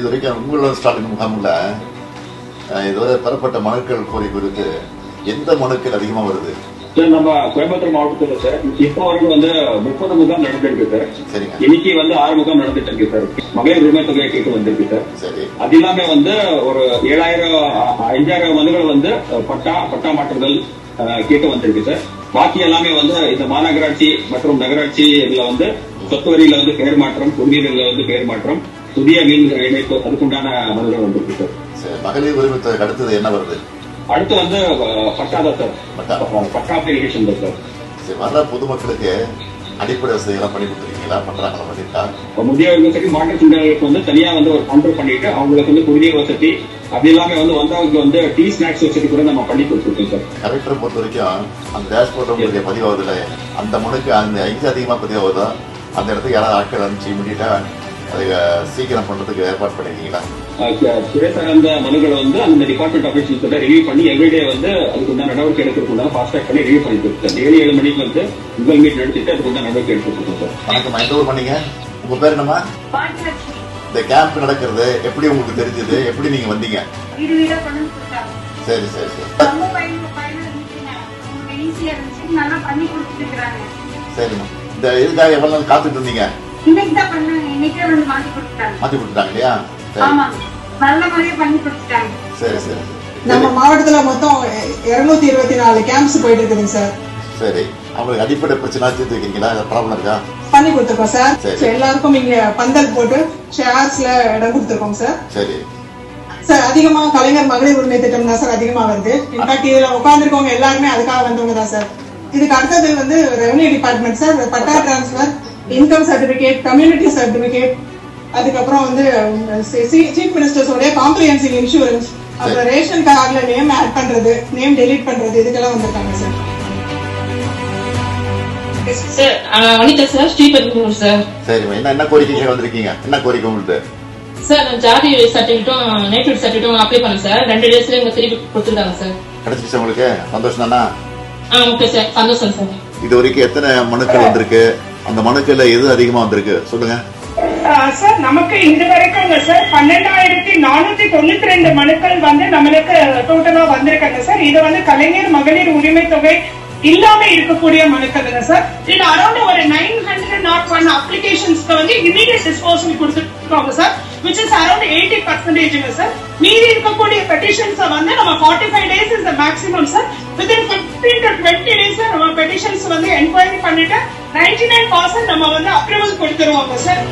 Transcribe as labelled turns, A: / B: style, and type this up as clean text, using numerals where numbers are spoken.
A: இது வரைக்கும் உங்களோட ஸ்டாலின் முகாமில் இதுவரை பெறப்பட்ட மனுக்கள் கோரிக்கை குறித்து எந்த மனுக்கள் அதிகமாக வருது?
B: சார் நம்ம கோயம்புத்தூர் மாவட்டத்துல சார் இப்போ வரைக்கும் 30 முகாம் நடந்துருக்கு சார்.
A: சரிங்க.
B: இன்னைக்கு 6 முகாம் நடந்துட்டு இருக்கு சார். மகளிர் உரிமை தொகையை கேட்டு வந்திருக்கு சார்.
A: சரி.
B: அது இல்லாம ஒரு 5000 மனுகள் பட்டா மாற்றுதல் கேட்டு வந்திருக்கு சார். பாக்கி எல்லாமே இந்த மாநகராட்சி மற்றும் நகராட்சி இதுல சொத்து வரியில பெயர் மாற்றம், குடிநீர்ல பெயர் மாற்றம், புதிய மீன் இணைப்பு அதுக்குண்டான மனுகள் வந்திருக்கு சார்.
A: மகளிர் உரிமை தொகை அடுத்தது என்ன வருது?
B: அடுத்து பட்டா தான் சார். பட்டா அப்ளிகேஷன் தான் சார்.
A: சரி, வர பொதுமக்களுக்கு அடிப்படை வசதிகள்லாம் பண்ணி கொடுத்துருக்கீங்களா? பண்றாங்களா? பண்ணிருக்கா?
B: முதியவர்கள் சரி மாற்றுத்திறனாளிகளுக்கு தனியா ஒரு கவுண்டர் பண்ணிட்டு அவங்களுக்கு குடிநீர் வசதி அது எல்லாமே வந்தவங்களுக்கு டீ ஸ்நாக்ஸ் வசதி கூட நம்ம பண்ணி கொடுத்துருக்கோம் சார்.
A: கலெக்டரை பொறுத்த வரைக்கும் அந்த டேஷ்போர்ட் உங்களுக்கு பதிவாகுதுல, அந்த மனுக்கு அந்த எங்க அதிகமா பதிவாகுதோ அந்த இடத்துக்கு யாராவது ஆட்கள் அனுப்பிச்சு இமீடியட்டா அதை சீக்கிரம் பண்றதுக்கு ஏற்பாடு பண்ணிருக்கீங்களா?
B: துறை சார்ந்த மனுகளை அந்த டிபார்ட்மெண்ட் ஆபீஸ் ரிவ்யூ பண்ணி எவ்ரிடே அதுக்கு நடவடிக்கை எடுக்கிறதுக்கு ஃபாஸ்ட் ட்ராக் பண்ணி ரிவ்யூ பண்ணிட்டு இருக்கோம். டெய்லி 7 மணிக்கு கூகுள் மீட் நடத்திட்டு அதுக்கு நடவடிக்கை எடுத்துருக்கோம் சார்.
A: வணக்கம், எந்த ஊர் பண்ணீங்க? உங்க பேர் என்னமா? இந்த கேம்ப் நடக்கிறது எப்படி உங்களுக்கு தெரிஞ்சது? எப்படி நீங்க வந்தீங்க? சரி சரி சரி சரிம்மா. இந்த இதுக்காக எவ்வளவு நாள் காத்துட்டு இருந்தீங்க? மாத்தி கொடுத்துட்டாங்க இல்லையா? சரி சரி.
C: நம்ம மாவட்டத்துல மொத்தம் 224 கேம்ப்ஸ் போயிட்டு இருக்குதுங்க சார்.
A: சரி, அவங்களுக்கு அடிப்படை பிரச்சனை தீர்த்து வைக்கிறீங்களா? ப்ராப்ளம் இருக்கா?
C: பண்ணி கொடுத்துருக்கோம் சார். எல்லாருக்கும் இங்க பந்தல் போட்டு ஷேர்ஸ்ல இடம் கொடுத்துருக்கோம் சார்.
A: சரி
C: சார், அதிகமா கலைஞர் மகளிர் உரிமை திட்டம் தான் சார் அதிகமா வருது. இன்ஃபேக்ட் இதுல உட்கார்ந்துருக்கவங்க எல்லாருமே அதுக்காக வந்தவங்க தான் சார். இதுக்கு அடுத்தது revenue department sir. Patta transfer, income certificate, community certificate, அதுக்கப்புறம் சீஃப் மினிஸ்டர்ஸோட காம்ப்ரிஹென்சிவ் இன்சூரன்ஸ், அப்புறம் ரேஷன் கார்டுல நேம் ஆட் பண்றது, நேம் டெலீட் பண்றது, இதுக்கெல்லாம் வந்திருக்காங்க sir.
D: Sir Vanitha sir, Sriperumbudur sir.
A: சரிம்மா, என்ன கோரிக்கை வந்திருக்கீங்க? என்ன கோரிக்கை உங்களுக்கு?
D: சார் ஜாதி சர்டிபிகேட்டும் நேட்டிவ் சர்டிபிகேட்டும் அப்ளை பண்ணேன் சார். 2 டேஸ்ல எங்க திருப்பி கொடுத்துருக்காங்க சார்.
A: கிடைச்சிச்சு உங்களுக்கு? சந்தோஷம் தானா?
D: ஓகே சார், சந்தோஷம் சார்.
A: இது வரைக்கும் எத்தனை மனுக்கள் வந்திருக்கு? அந்த மனுக்கள்ல எது அதிகமா வந்திருக்கு சொல்லுங்க
E: சார். நமக்கு இது வரைக்கும் சார் 12492 மனுக்கள் நம்மளுக்கு டோட்டலா வந்திருக்காங்க சார். இது கலைஞர் மகளிர் உரிமை தொகை இல்லாம இருக்கக்கூடிய மனுக்கள் சார். இது அரௌண்ட் ஒரு 901 அப்ளிகேஷன்ஸ்க்கு இமீடியட் டிஸ்போசல் கொடுத்துருக்காங்க sir, which is around 80% sir. மீதி இருக்கக்கூடிய பெட்டிஷன்ஸ் நம்ம 45 days is the maximum sir. within 15 to 20 days நம்ம பெட்டிஷன்ஸ் என்கொயரி பண்ணிட்டு 99% நம்ம அப்ரூவல் கொடுத்துருவாங்க சார்.